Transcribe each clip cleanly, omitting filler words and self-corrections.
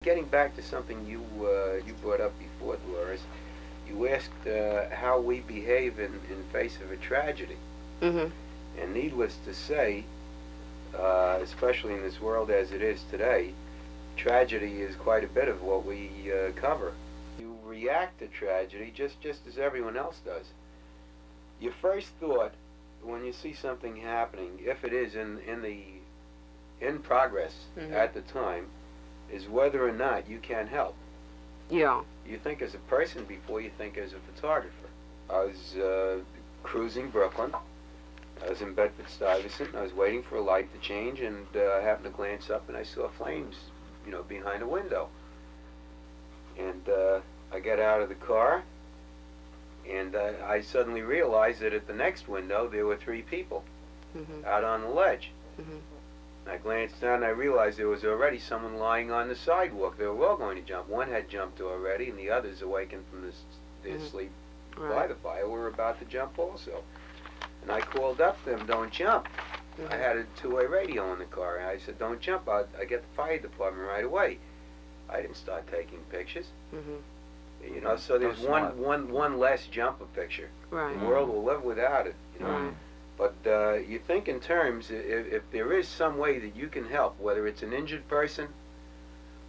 getting back to something you brought up before, Dolores, you asked how we behave in face of a tragedy. Mhm. And needless to say, especially in this world as it is today, tragedy is quite a bit of what we cover. You react to tragedy just as everyone else does. Your first thought when you see something happening, if it is in progress at the time, is whether or not you can help. Yeah. You think as a person before you think as a photographer. I was cruising Brooklyn. I was in Bedford-Stuyvesant. I was waiting for a light to change, and I happened to glance up, and I saw flames, behind a window. And I got out of the car, and I suddenly realized that at the next window there were 3 people out on the ledge. And I glanced down, and I realized there was already someone lying on the sidewalk. They were all going to jump. One had jumped already, and the others, awakened from their sleep by the fire, were about to jump also. And I called up to them, "Don't jump." I had a 2-way radio in the car, and I said, "Don't jump. I get the fire department right away." I didn't start taking pictures. So there's one less jumper picture. Right. The world will live without it. Right. But you think in terms, if there is some way that you can help, whether it's an injured person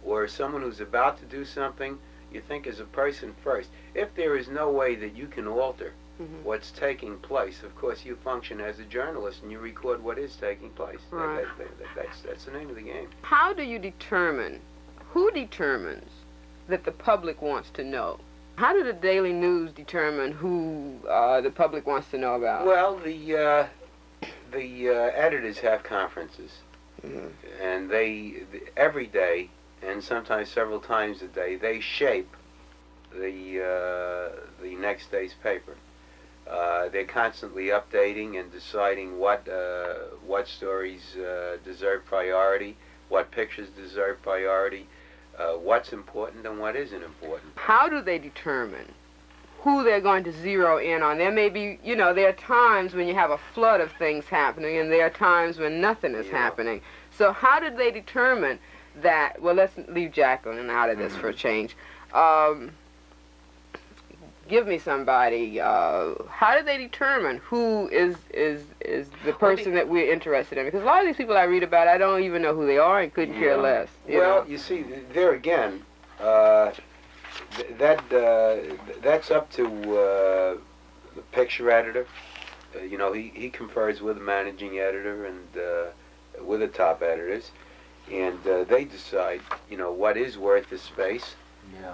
or someone who's about to do something, you think as a person first. If there is no way that you can alter what's taking place, of course you function as a journalist and you record what is taking place. Right. That's the name of the game. How do you determine, who determines that the public wants to know? How do the Daily News determine who the public wants to know about? Well, the editors have conferences, and every day, and sometimes several times a day, they shape the next day's paper. They're constantly updating and deciding what stories deserve priority, what pictures deserve priority, what's important and what isn't important. How do they determine who they're going to zero in on? There may be, there are times when you have a flood of things happening, and there are times when nothing is happening. So how did they determine that? Well, let's leave Jacqueline out of this for a change. Give me somebody. How did they determine who is the person that we're interested in? Because a lot of these people I read about, I don't even know who they are and couldn't care less. You see, there again, that's up to the picture editor. He confers with the managing editor and with the top editors, and they decide, what is worth the space,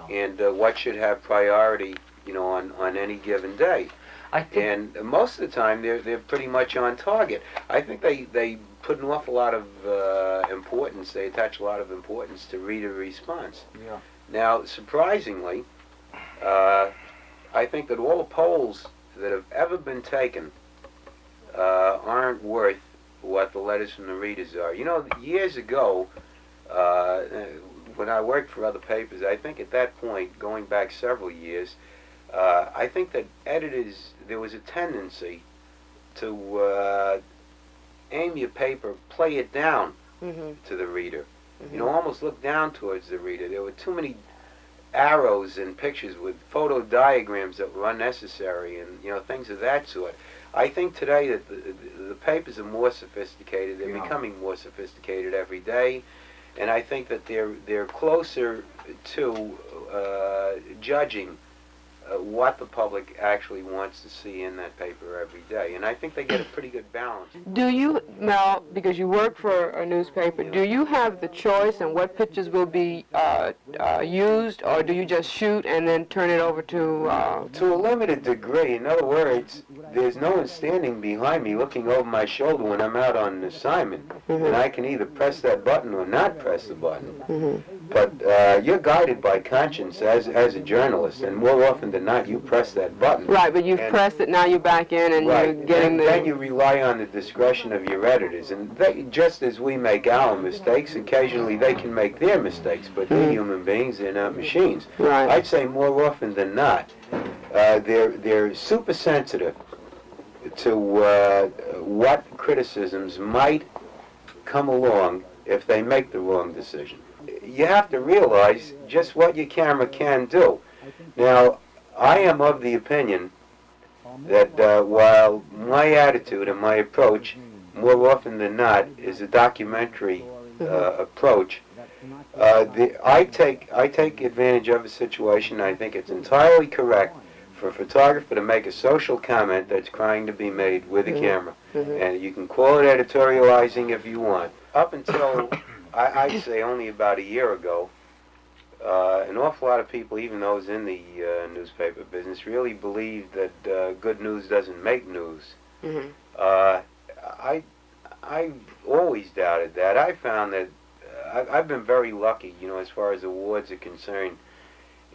and what should have priority, on any given day. And most of the time, they're pretty much on target. I think they put an awful lot of importance. They attach a lot of importance to reader response. Yeah. Now, surprisingly, I think that all the polls that have ever been taken aren't worth what the letters from the readers are. Years ago, when I worked for other papers, I think at that point, going back several years, I think that editors, there was a tendency to aim your paper, play it down to the reader. Almost look down towards the reader. There were too many arrows and pictures with photo diagrams that were unnecessary and, things of that sort. I think today that the papers are more sophisticated. They're becoming more sophisticated every day. And I think that they're closer to judging what the public actually wants to see in that paper every day. And I think they get a pretty good balance. Do you, Mel, because you work for a newspaper, do you have the choice in what pictures will be used, or do you just shoot and then turn it over to... To a limited degree. In other words, there's no one standing behind me looking over my shoulder when I'm out on an assignment. And I can either press that button or not press the button. But you're guided by conscience as a journalist, and more often than not, you press that button. Right, but you've pressed it, now you're back in and you're getting then you rely on the discretion of your editors. And just as we make our mistakes, occasionally they can make their mistakes, but they're human beings, they're not machines. Right. I'd say more often than not, they're super sensitive to what criticisms might come along if they make the wrong decision. you have to realize just what your camera can do. Now, I am of the opinion that while my attitude and my approach, more often than not, is a documentary approach, I take advantage of a situation. I think it's entirely correct for a photographer to make a social comment that's trying to be made with a camera. And you can call it editorializing if you want. Up until, I'd say only about a year ago, an awful lot of people, even those in the newspaper business, really believed that good news doesn't make news. I always doubted that. I found that I've been very lucky, you know, as far as awards are concerned.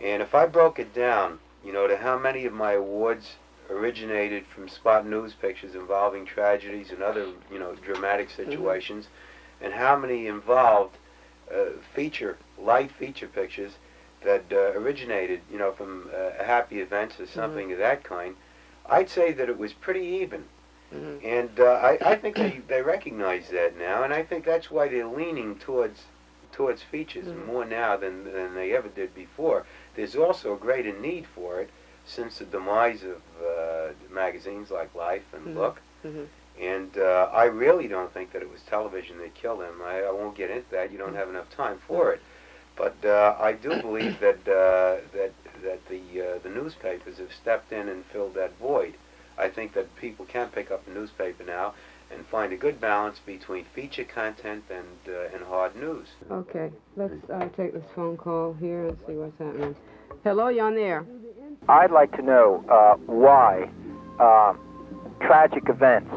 And if I broke it down, you know, to how many of my awards originated from spot news pictures involving tragedies and other, you know, dramatic situations, and how many involved light feature pictures that originated, you know, from happy events or something of that kind, I'd say that it was pretty even. And I think they recognize that now, and I think that's why they're leaning towards features more now than they ever did before. There's also a greater need for it since the demise of magazines like Life and Look. And I really don't think that it was television that killed him. I won't get into that. You don't have enough time for it. But I do believe that the newspapers have stepped in and filled that void. I think that people can pick up a newspaper now and find a good balance between feature content and hard news. Okay, let's take this phone call here and see what's happening. Hello, you're on the air. I'd like to know why tragic events,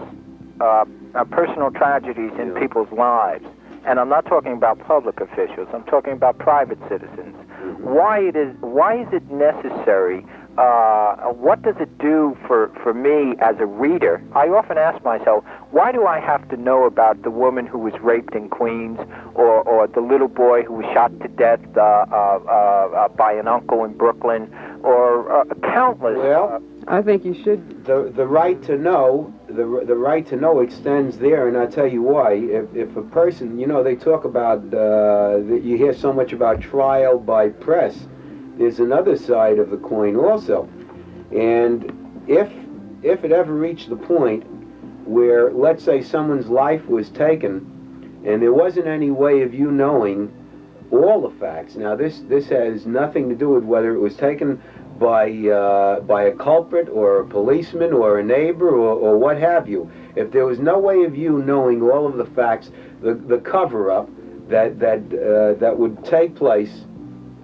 personal tragedies in people's lives, and I'm not talking about public officials, I'm talking about private citizens. Why is it necessary? What does it do for me as a reader? I often ask myself, why do I have to know about the woman who was raped in Queens, or the little boy who was shot to death by an uncle in Brooklyn, or countless? Well, I think you should. The right to know, the right to know extends there, and I'll tell you why. If a person, you know, they talk about, you hear so much about trial by press. There's another side of the coin also. And if it ever reached the point where, let's say, someone's life was taken and there wasn't any way of you knowing all the facts. Now this has nothing to do with whether it was taken by a culprit or a policeman or a neighbor or what have you. If there was no way of you knowing all of the facts, the cover-up that would take place,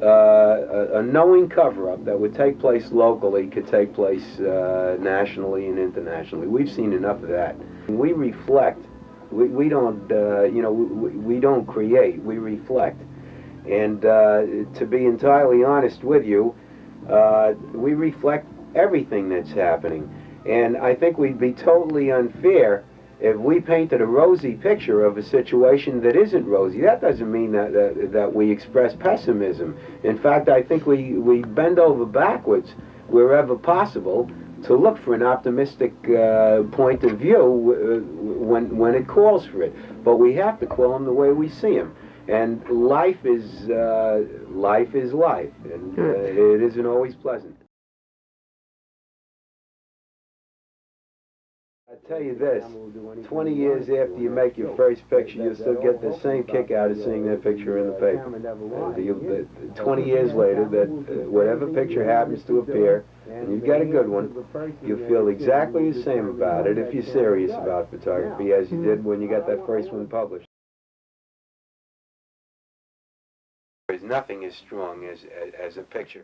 a knowing cover-up that would take place locally could take place nationally and internationally. We've seen enough of that. We reflect. We don't, you know, we don't create. We reflect. And to be entirely honest with you, we reflect everything that's happening. And I think we'd be totally unfair if we painted a rosy picture of a situation that isn't rosy. That doesn't mean that we express pessimism. In fact, I think we bend over backwards wherever possible to look for an optimistic point of view when it calls for it. But we have to call them the way we see them. And life is life, and it isn't always pleasant. I tell you this, 20 years after you make your first picture, you'll still get the same kick out of seeing that picture in the paper. And 20 years later, that whatever picture happens to appear, and you've got a good one, you'll feel exactly the same about it if you're serious about photography as you did when you got that first one published. There's nothing as strong as a picture.